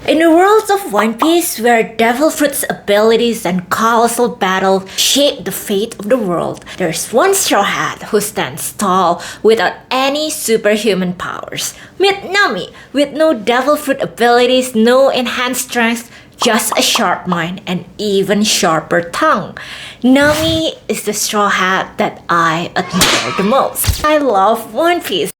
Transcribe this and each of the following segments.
In the world of One Piece, where Devil Fruit's abilities and colossal battle shape the fate of the world, there's one Straw Hat who stands tall without any superhuman powers. Meet Nami, with no Devil Fruit abilities, no enhanced strength, just a sharp mind and even sharper tongue. Nami is the Straw Hat that I admire the most. I love One Piece.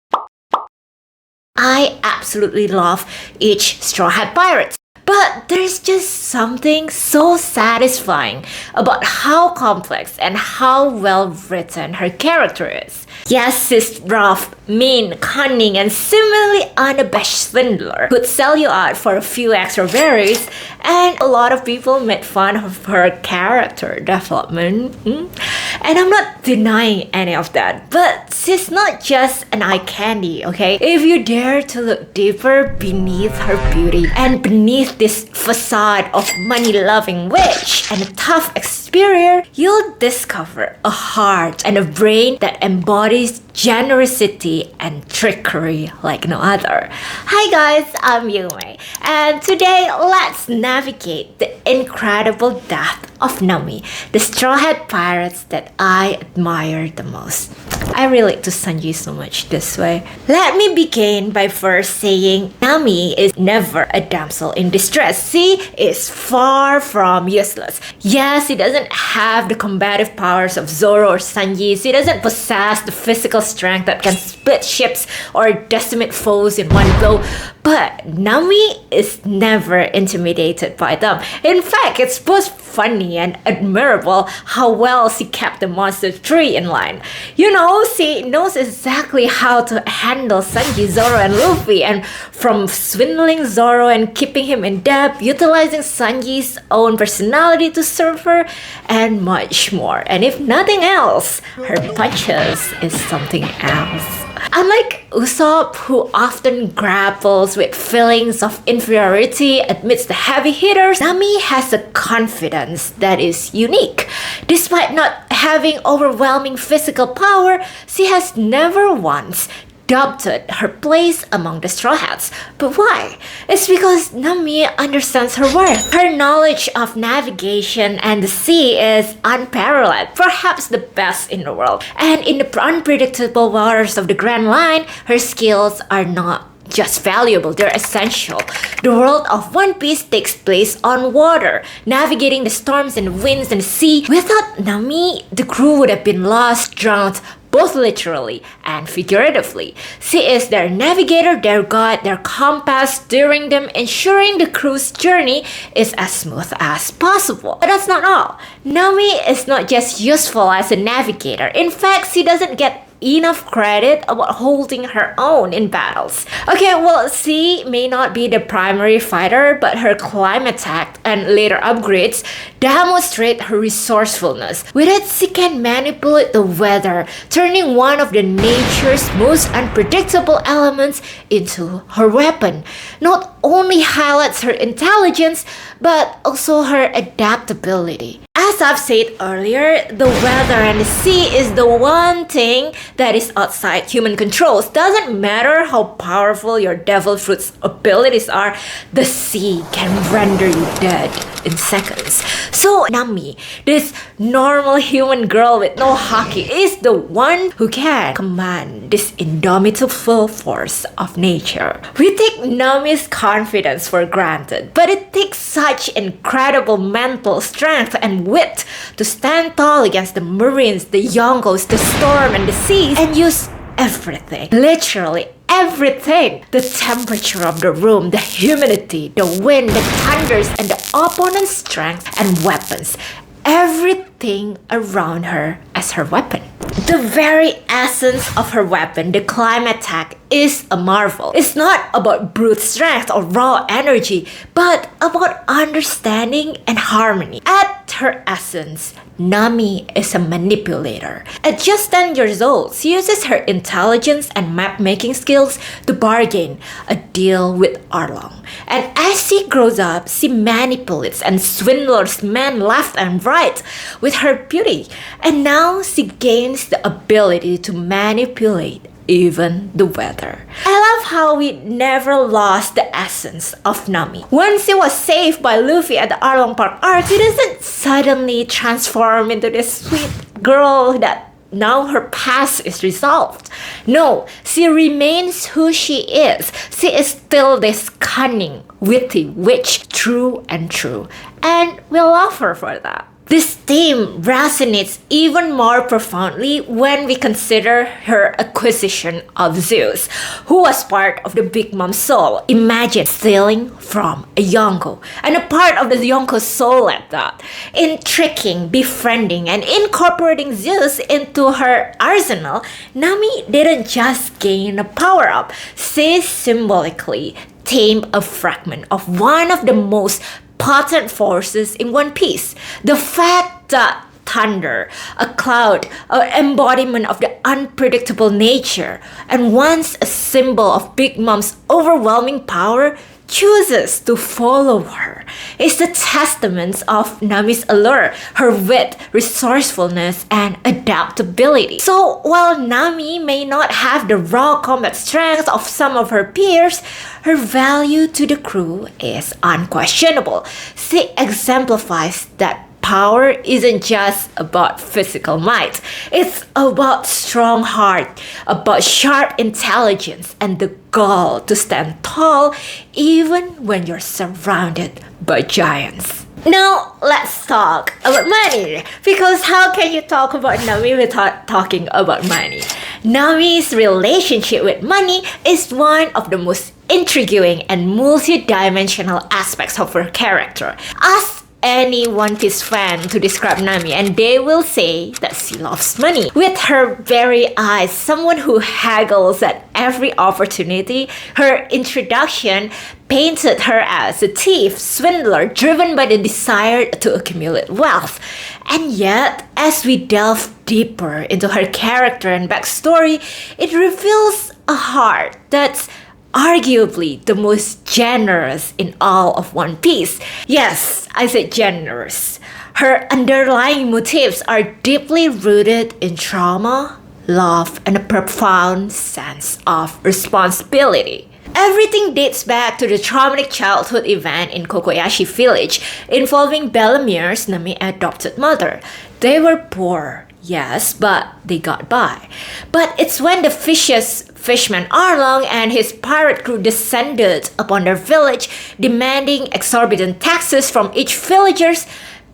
I absolutely love each Straw Hat pirate. But there's just something so satisfying about how complex and how well written her character is. Yes, she's rough, mean, cunning, and seemingly unabashed swindler who'd sell you out for a few extra berries, and a lot of people made fun of her character development. And I'm not denying any of that, but she's not just an eye candy, okay? If you dare to look deeper beneath her beauty and beneath this facade of money-loving witch and a tough exterior, you'll discover a heart and a brain that embodies generosity and trickery like no other. Hi guys, I'm Yume, and today let's navigate the incredible depth of Nami, the Straw Hat pirates that I admire the most. I relate to Sanji so much this way. Let me begin by first saying Nami is never a damsel in distress. She is far from useless. Yes, she doesn't have the combative powers of Zoro or Sanji. She doesn't possess the physical strength that can split ships or decimate foes in one blow. But Nami is never intimidated by them. In fact, it's both funny and admirable how well she kept the monster tree in line. You know, she knows exactly how to handle Sanji, Zoro, and Luffy, and from swindling Zoro and keeping him in debt, utilizing Sanji's own personality to serve her, and much more. And if nothing else, her punches is something else. Unlike Usopp, who often grapples with feelings of inferiority amidst the heavy hitters, Nami has a confidence that is unique. Despite not having overwhelming physical power, she has never once doubted her place among the Straw Hats. But why? It's because Nami understands her worth. Her knowledge of navigation and the sea is unparalleled, perhaps the best in the world. And in the unpredictable waters of the Grand Line, her skills are not just valuable, they're essential. The world of One Piece takes place on water, navigating the storms and the winds and the sea. Without Nami, the crew would have been lost, drowned, both literally and figuratively. She is their navigator, their guide, their compass, steering them, ensuring the crew's journey is as smooth as possible. But that's not all. Nami is not just useful as a navigator. In fact, she doesn't get enough credit about holding her own in battles. Okay, well, she may not be the primary fighter, but her climb attack and later upgrades demonstrate her resourcefulness. With it, she can manipulate the weather, turning one of the nature's most unpredictable elements into her weapon. Not only highlights her intelligence, but also her adaptability. As I've said earlier, the weather and the sea is the one thing that is outside human controls. Doesn't matter how powerful your Devil Fruit's abilities are, the sea can render you dead in seconds. So Nami, this normal human girl with no haki, is the one who can command this indomitable force of nature. We take Nami's confidence for granted, but it takes such incredible mental strength and wit to stand tall against the marines, the Yonkos, the storm, and the seas, and use everything, literally everything. The temperature of the room, the humidity, the wind, the thunders, and the opponent's strength and weapons. Everything around her as her weapon. The very essence of her weapon, the climb attack, is a marvel. It's not about brute strength or raw energy, but about understanding and harmony. At her essence, Nami is a manipulator. At just 10 years old, she uses her intelligence and map-making skills to bargain a deal with Arlong. And as she grows up, she manipulates and swindles men left and right with her beauty. And now she gains the ability to manipulate even the weather. I love how we never lost the essence of Nami. Once he was saved by Luffy at the Arlong Park arc, he doesn't suddenly transform into this sweet girl that now her past is resolved. No, she remains who she is. She is still this cunning, witty witch, true and true. And we love her for that. This theme resonates even more profoundly when we consider her acquisition of Zeus, who was part of the Big Mom's soul. Imagine stealing from a Yonko, and a part of the Yonko's soul at that. In tricking, befriending, and incorporating Zeus into her arsenal, Nami didn't just gain a power-up, she symbolically tamed a fragment of one of the most potent forces in One Piece. The fact that thunder, a cloud, an embodiment of the unpredictable nature, and once a symbol of Big Mom's overwhelming power, chooses to follow her, is the testament of Nami's allure, her wit, resourcefulness, and adaptability. So while Nami may not have the raw combat strength of some of her peers, her value to the crew is unquestionable. She exemplifies that power isn't just about physical might. It's about strong heart, about sharp intelligence, and the gall to stand tall even when you're surrounded by giants. Now, let's talk about money. Because how can you talk about Nami without talking about money? Nami's relationship with money is one of the most intriguing and multi-dimensional aspects of her character. Ask any One Piece fan to describe Nami and they will say that she loves money. With her very eyes, someone who haggles at every opportunity, her introduction painted her as a thief, swindler, driven by the desire to accumulate wealth. And yet, as we delve deeper into her character and backstory, it reveals a heart that's arguably the most generous in all of One Piece. Yes, I said generous. Her underlying motives are deeply rooted in trauma, love, and a profound sense of responsibility. Everything dates back to the traumatic childhood event in Kokoyashi village involving Bellamir's Nami adopted mother. They were poor, yes, but they got by. But it's when the fishman Arlong and his pirate crew descended upon their village, demanding exorbitant taxes from each villagers,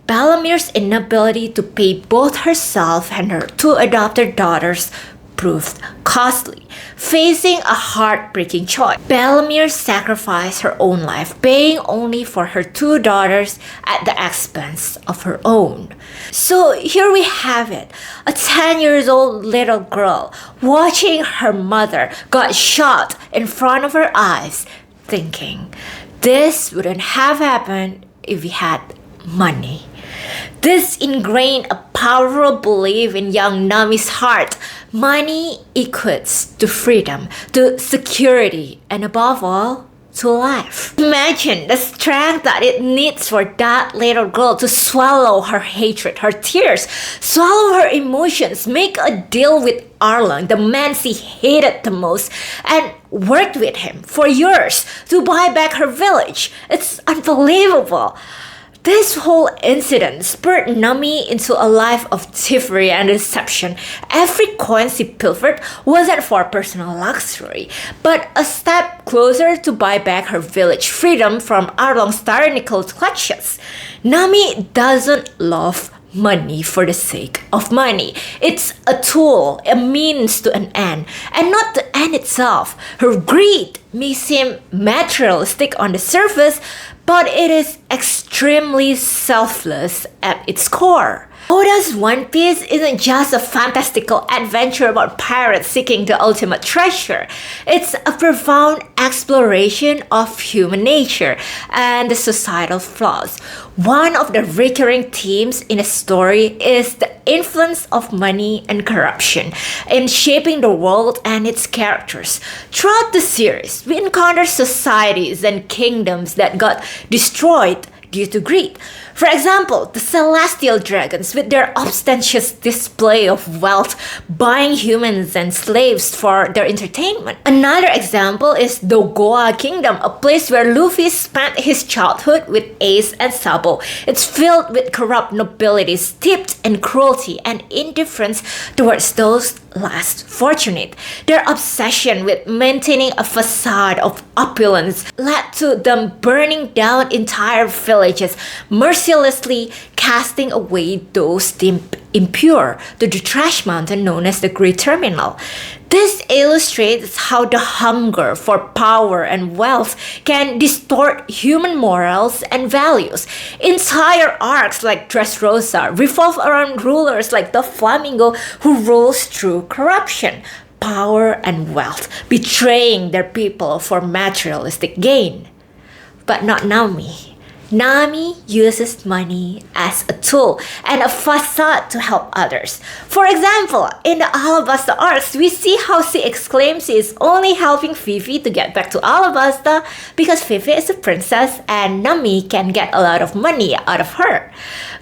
Bellamir's inability to pay both herself and her two adopted daughters proved costly. Facing a heartbreaking choice, Bellamir sacrificed her own life, paying only for her two daughters at the expense of her own. So here we have it, a 10-year-old little girl watching her mother got shot in front of her eyes, thinking, this wouldn't have happened if we had money. This ingrained a powerful belief in young Nami's heart. Money equates to freedom, to security, and above all, to life. Imagine the strength that it needs for that little girl to swallow her hatred, her tears, swallow her emotions, make a deal with Arlong, the man she hated the most, and worked with him for years to buy back her village. It's unbelievable. This whole incident spurred Nami into a life of thievery and deception. Every coin she pilfered wasn't for personal luxury, but a step closer to buy back her village freedom from Arlong's tyrannical clutches. Nami doesn't love money for the sake of money. It's a tool, a means to an end, and not the end itself. Her greed may seem materialistic on the surface, but it is extremely selfless at its core. Oda's One Piece isn't just a fantastical adventure about pirates seeking the ultimate treasure. It's a profound exploration of human nature and the societal flaws. One of the recurring themes in the story is the influence of money and corruption in shaping the world and its characters. Throughout the series, we encounter societies and kingdoms that got destroyed, due to greed. For example, the celestial dragons with their ostentatious display of wealth buying humans and slaves for their entertainment. Another example is the Goa Kingdom, a place where Luffy spent his childhood with Ace and Sabo. It's filled with corrupt nobility steeped in cruelty and indifference towards those less fortunate. Their obsession with maintaining a facade of opulence led to them burning down entire villages, mercilessly casting away those deemed impure to the trash mountain known as the Great Terminal. This illustrates how the hunger for power and wealth can distort human morals and values. Entire arcs like Dressrosa revolve around rulers like the Flamingo who rules through corruption, power, and wealth, betraying their people for materialistic gain. But not Nami. Nami uses money as a tool and a facade to help others. For example, in the Alabasta arcs, we see how she exclaims she is only helping Vivi to get back to Alabasta because Vivi is a princess and Nami can get a lot of money out of her.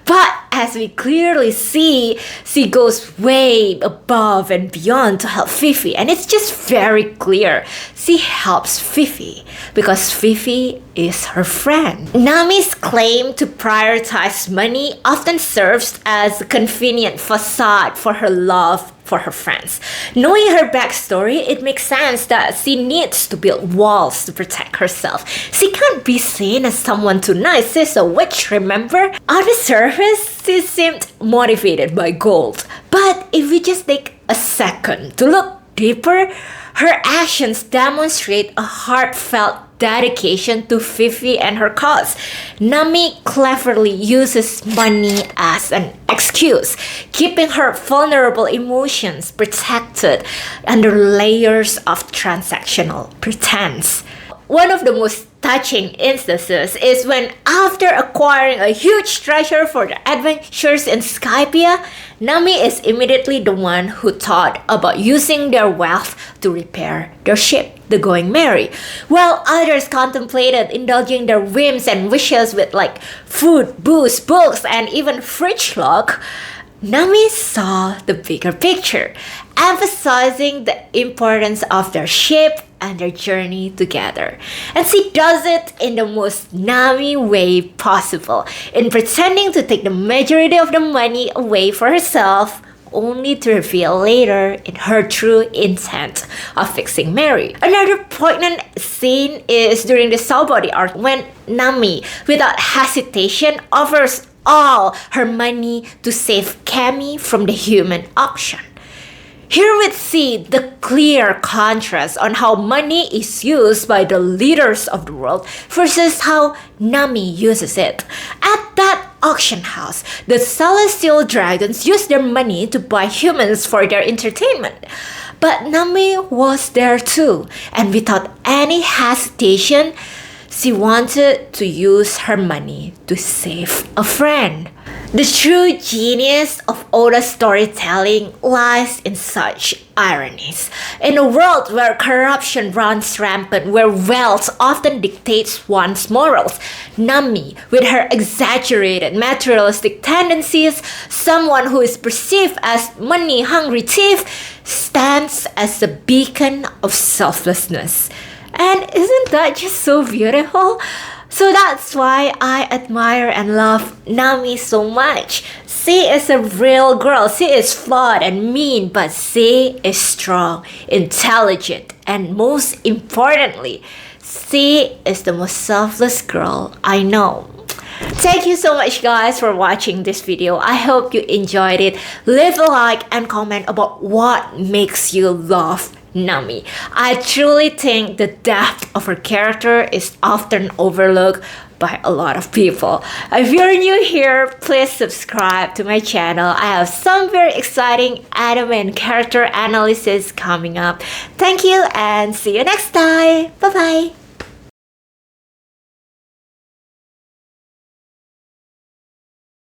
But as we clearly see, she goes way above and beyond to help Vivi, and it's just very clear. She helps Vivi because Vivi is her friend. Nami's claim to prioritize money often serves as a convenient facade for her love for her friends. Knowing her backstory, it makes sense that she needs to build walls to protect herself. She can't be seen as someone too nice. She's a witch, remember? On the surface, she seemed motivated by gold. But if we just take a second to look deeper, her actions demonstrate a heartfelt dedication to Vivi and her cause. Nami cleverly uses money as an excuse, keeping her vulnerable emotions protected under layers of transactional pretense. One of the most touching instances is when, after acquiring a huge treasure for the adventures in Skypiea, Nami is immediately the one who thought about using their wealth to repair their ship, the Going Merry. While others contemplated indulging their whims and wishes with like food, booze, books, and even fridge lock, Nami saw the bigger picture, emphasizing the importance of their ship and their journey together. And she does it in the most Nami way possible, in pretending to take the majority of the money away for herself, only to reveal later in her true intent of fixing Merry. Another poignant scene is during the Saobody arc when Nami, without hesitation, offers all her money to save Cammy from the human auction. Here we see the clear contrast on how money is used by the leaders of the world versus how Nami uses it. At that auction house, the celestial dragons use their money to buy humans for their entertainment. But Nami was there too, and without any hesitation, she wanted to use her money to save a friend. The true genius of Oda's storytelling lies in such ironies. In a world where corruption runs rampant, where wealth often dictates one's morals, Nami, with her exaggerated materialistic tendencies, someone who is perceived as money-hungry thief, stands as a beacon of selflessness. And isn't that just so beautiful? So that's why I admire and love Nami so much. She is a real girl. She is flawed and mean, but she is strong, intelligent, and most importantly, she is the most selfless girl I know. Thank you so much guys for watching this video. I hope you enjoyed it. Leave a like and comment about what makes you love Nami. I truly think the depth of her character is often overlooked by a lot of people. If you're new here, please subscribe to my channel. I have some very exciting anime and character analysis coming up. Thank you and see you next time. Bye bye.